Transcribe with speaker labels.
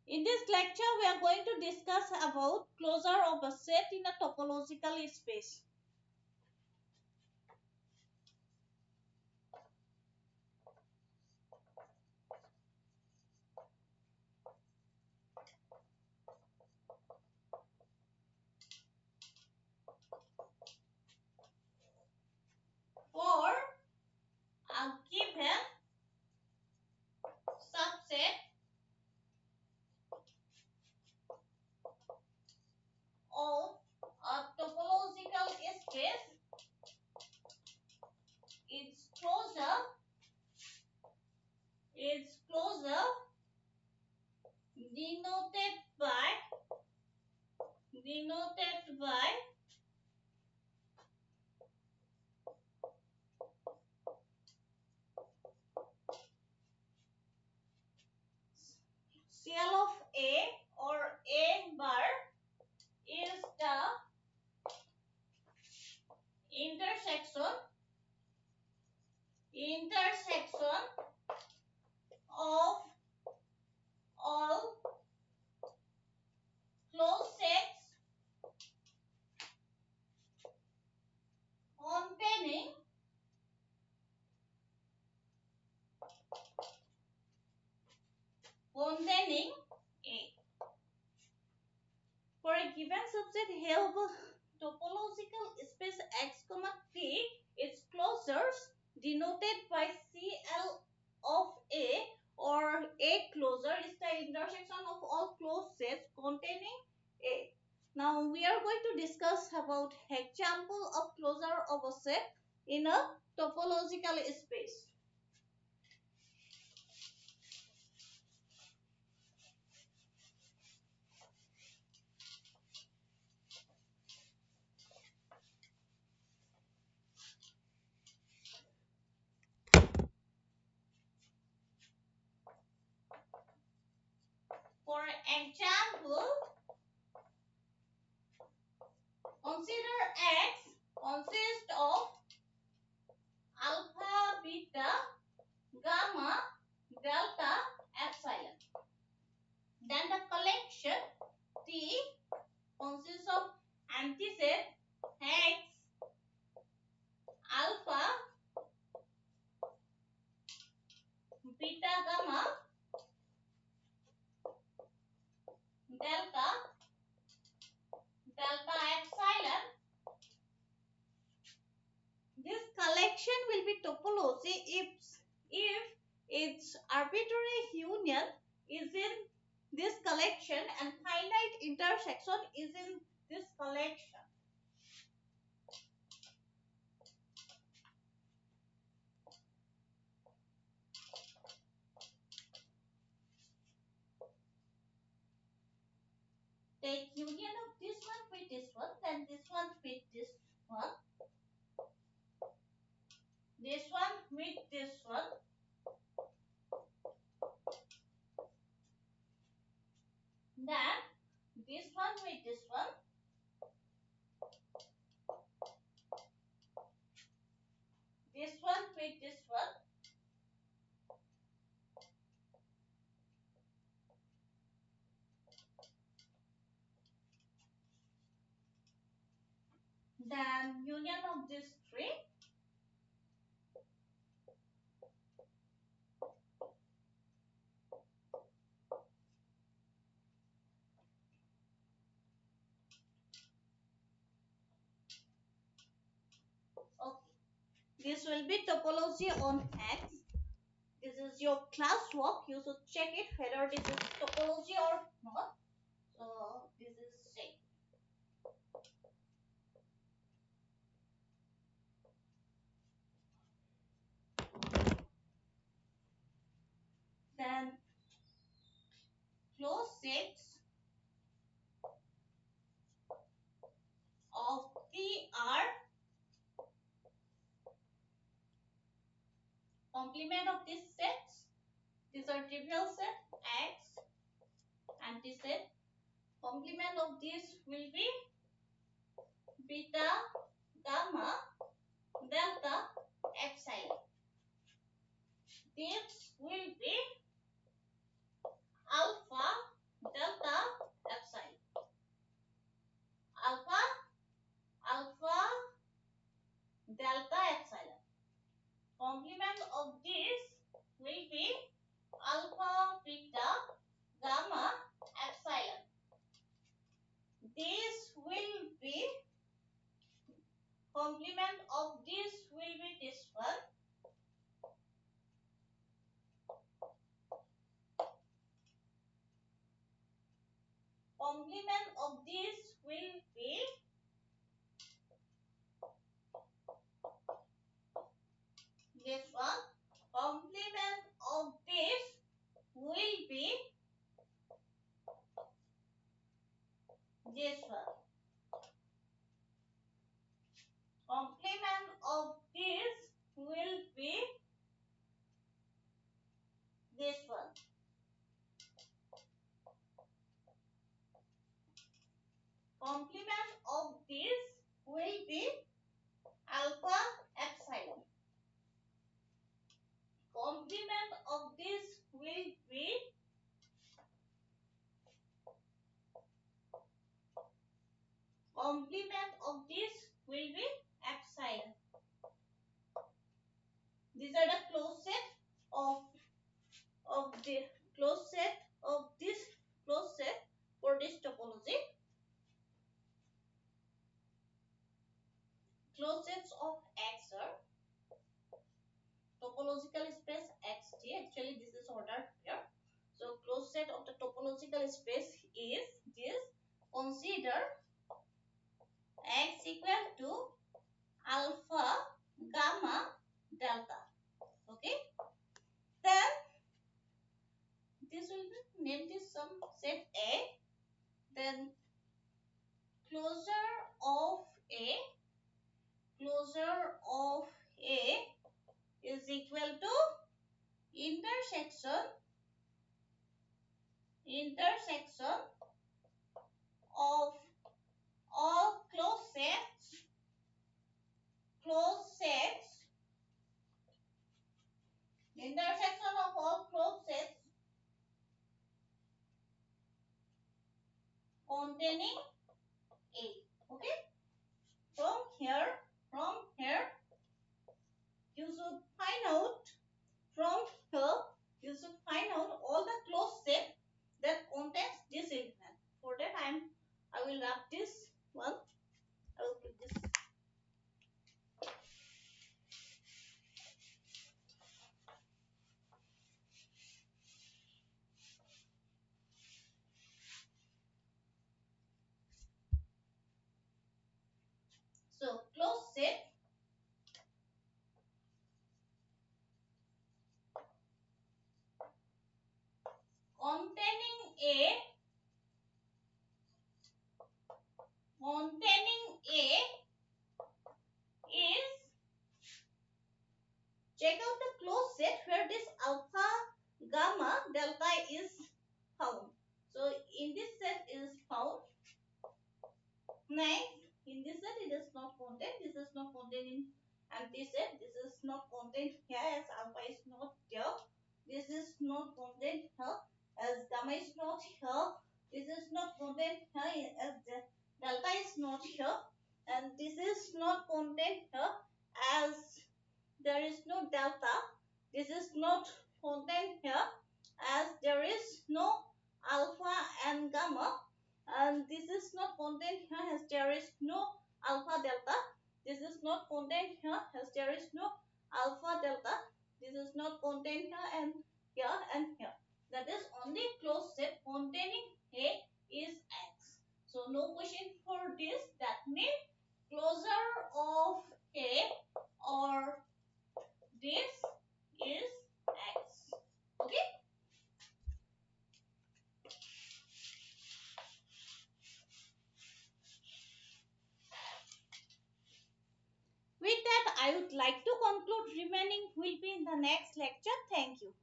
Speaker 1: In this lecture, we are going to discuss about closure of a set in a topological space. For a given subset of a topological space, its closure denoted by CL of A or A bar is the intersection of all closed sets containing A. For a given subset have a topological space X, T, its closures denoted by CL of A or A closure is the intersection of all closed sets containing A. Now we are going to discuss about example of closure of a set in a topological space. For example, consider X consists of alpha, beta, gamma, delta, epsilon. Then the collection T consists of antiset X, alpha, beta, gamma, delta, epsilon. This collection will be topology if its arbitrary union is in this collection and finite intersection is in this collection. Take union of this one with this one, then this one with this one, this one with this one, then this one with this one, this one with this one, then union of these three, okay. This will be topology on X. This is your classwork. You should check it whether this is topology or not. So this is check. Then closed sets of T are complement of these sets. These are trivial set X, antiset. Complement of this will be beta, gamma, delta, epsilon. This will be alpha, complement of this will be this one. Complement of this will be this one. Complement of this will be this one. Complement of this will be alpha epsilon. Complement of this will be complement of this will be epsilon. These are the closed set of the closed set of this closed set for this topology. Closed sets of X are topological space Xt. Actually, this is ordered here. So, closed set of the topological space is this. Consider X equal to alpha, gamma, delta. Okay. Then this will be name this some set A. Then closure of A is equal to intersection of all closed sets intersection of all closed sets containing A. Okay. From here you should find out all the closed set that contains this element. For that I will wrap this one. I will give this. So closed set containing A is, check out the closed set where this alpha, gamma, delta is found. So in this set is found. Next, in this set it is not contained. This is not contained in empty set. This is not contained here as alpha is not here. This is not contained here as gamma is not here. This is not contained here as delta is not here. And this is not contained here as there is no delta. This is not contained here as there is no alpha and gamma. And this is not contained here as there is no alpha delta. This is not contained here as there is no alpha delta. This is not contained here and here. That is only closed set containing A is X. So no question for this. That means closure of A or this is X. Okay. With that, I would like to conclude. Remaining will be in the next lecture. Thank you.